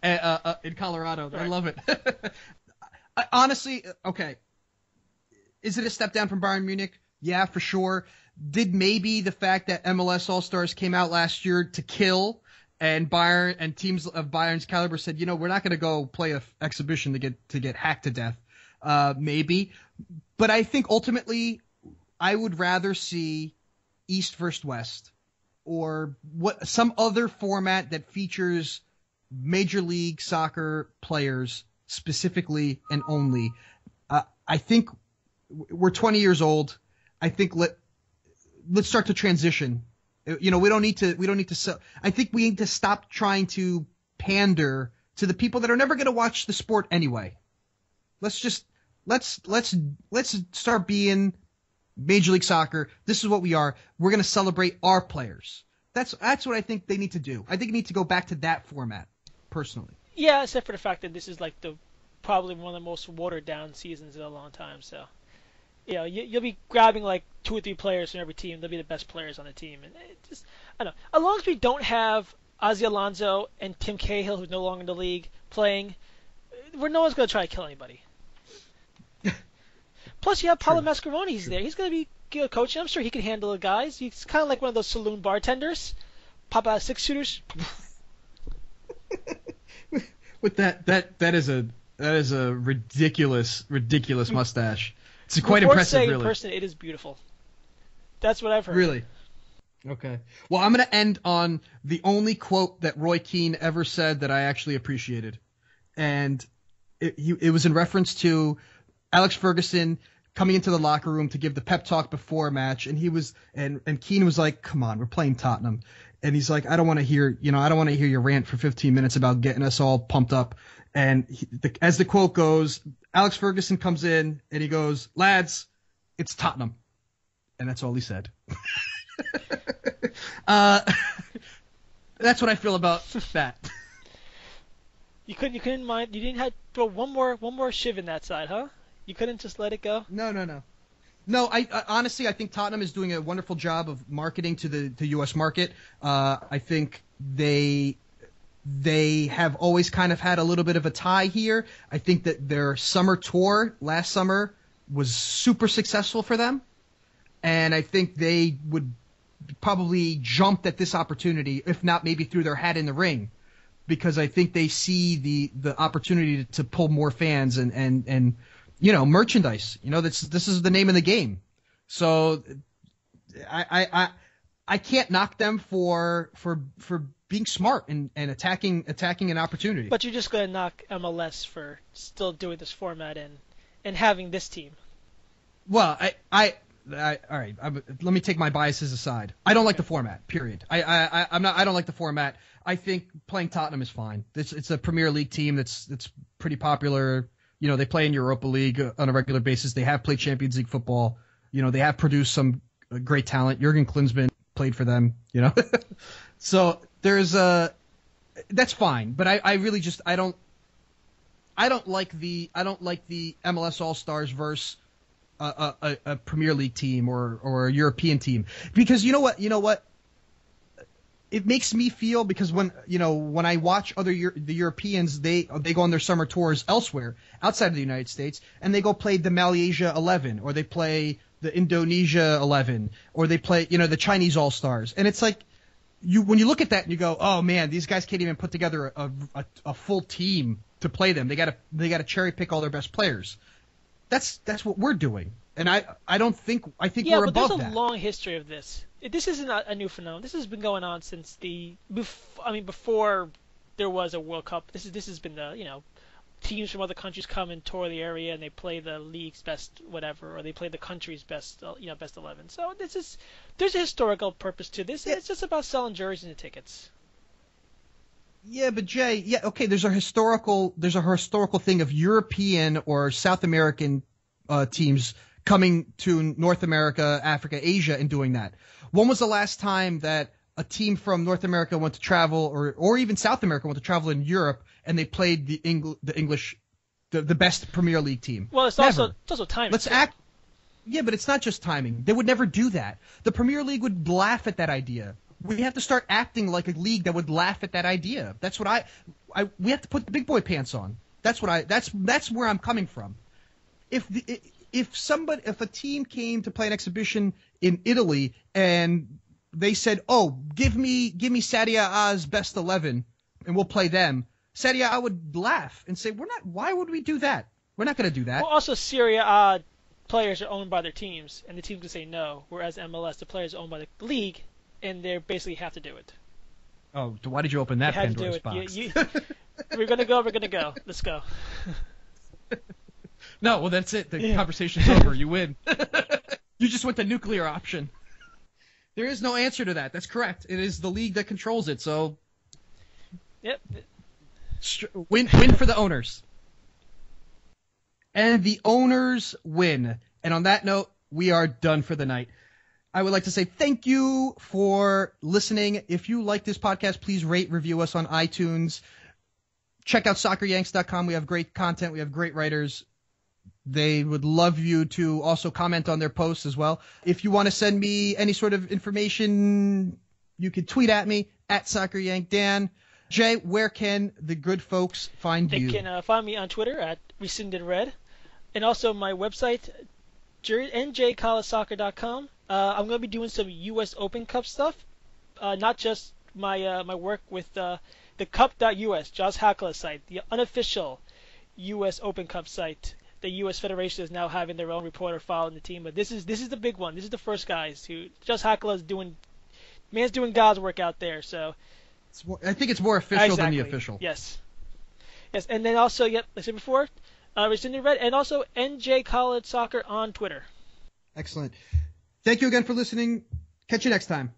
in Colorado. Right. I love it. Honestly, okay. Is it a step down from Bayern Munich? Yeah, for sure. Did maybe the fact that MLS All-Stars came out last year to kill, and Bayern and teams of Bayern's caliber said, we're not going to go play an exhibition to get hacked to death. Maybe. But I think ultimately I would rather see East versus West, or some other format that features Major League Soccer players specifically and only. I think we're 20 years old. I think let's start to transition. We don't need to sell. I think we need to stop trying to pander to the people that are never going to watch the sport anyway. Let's start being Major League Soccer. This is what we are. We're going to celebrate our players. That's what I think they need to do. I think you need to go back to that format, personally. Yeah, except for the fact that this is like probably one of the most watered down seasons in a long time. So, you'll be grabbing like 2 or 3 players from every team. They'll be the best players on the team, and I don't know. As long as we don't have Ozzie Alonso and Tim Cahill, who's no longer in the league, playing, no one's going to try to kill anybody. Plus, you have Paulo Mascheroni. He's there. He's going to be good coaching. I'm sure he can handle the guys. He's kind of like one of those saloon bartenders. Pop out 6-shooters. With that is a ridiculous mustache. It's quite impressive, really. In person, it is beautiful. That's what I've heard. Really? Okay. Well, I'm going to end on the only quote that Roy Keane ever said that I actually appreciated, and it was in reference to Alex Ferguson coming into the locker room to give the pep talk before a match, and and Keane was like, "Come on, we're playing Tottenham," and he's like, "I don't want to hear your rant for 15 minutes about getting us all pumped up." And as the quote goes, Alex Ferguson comes in and he goes, "Lads, it's Tottenham," and that's all he said. That's what I feel about that. You couldn't mind. You didn't have to throw one more shiv in that side, huh? You couldn't just let it go? No. No, I honestly, I think Tottenham is doing a wonderful job of marketing to the U.S. market. I think they have always kind of had a little bit of a tie here. I think that their summer tour last summer was super successful for them, and I think they would probably jump at this opportunity, if not maybe threw their hat in the ring, because I think they see the opportunity to pull more fans and merchandise. This is the name of the game. So I can't knock them for being smart and attacking an opportunity. But you're just going to knock MLS for still doing this format and having this team. Well, all right. Let me take my biases aside. I don't like the format. Period. I don't like the format. I think playing Tottenham is fine. It's a Premier League team that's pretty popular. They play in Europa League on a regular basis. They have played Champions League football. They have produced some great talent. Juergen Klinsmann played for them. So that's fine. But I really just I don't like the MLS All-Stars versus a Premier League team or a European team, because you know what it makes me feel, because when I watch the Europeans, they go on their summer tours elsewhere outside of the United States, and they go play the Malaysia 11, or they play the Indonesia 11, or they play the Chinese All-Stars, and it's like when you look at that and you go, oh man, these guys can't even put together a full team to play them. They gotta cherry pick all their best players. That's what we're doing, and I think we're above that. Yeah, but there's a long history of this. This isn't a new phenomenon. This has been going on since before there was a World Cup. This has been teams from other countries come and tour the area, and they play the league's best whatever, or they play the country's best best 11. So there's a historical purpose to this. Yeah. It's just about selling jerseys and tickets. Yeah, but Jay, okay, there's a historical thing of European or South American teams coming to North America, Africa, Asia, and doing that. When was the last time that a team from North America went to travel, or even South America went to travel in Europe, and they played the best Premier League team? Well, it's Never. also timing. Let's act. Yeah, but it's not just timing. They would never do that. The Premier League would laugh at that idea. We have to start acting like a league that would laugh at that idea. That's what we have to put the big boy pants on. That's where I'm coming from. If a team came to play an exhibition in Italy and they said, "Oh, give me Serie A's best 11 and we'll play them," Serie A would laugh and say, "Why would we do that? We're not going to do that." Well, also Serie A players are owned by their teams, and the team can say no. Whereas MLS, the players are owned by the league, and they basically have to do it. Oh, why did you open that Pandora's box? We're gonna go. Let's go. No, well, that's it. The conversation's over. You win. You just went the nuclear option. There is no answer to that. That's correct. It is the league that controls it. So, yep. Win for the owners. And the owners win. And on that note, we are done for the night. I would like to say thank you for listening. If you like this podcast, please rate, review us on iTunes. Check out socceryanks.com. We have great content. We have great writers. They would love you to also comment on their posts as well. If you want to send me any sort of information, you can tweet at me at socceryankdan. Jay, where can the good folks find you? They can find me on Twitter at rescindedred, and also my website, njcollegesoccer.com. I'm going to be doing some U.S. Open Cup stuff, not just my work with the Cup.us, Josh Hackler's site, the unofficial U.S. Open Cup site. The U.S. Federation is now having their own reporter following the team, but this is the big one. This is the first guys who Josh Hackler is doing God's work out there. So I think it's more official exactly. than the official. Yes, and then also, like I said before, Rescinded Red, and also NJ College Soccer on Twitter. Excellent. Thank you again for listening. Catch you next time.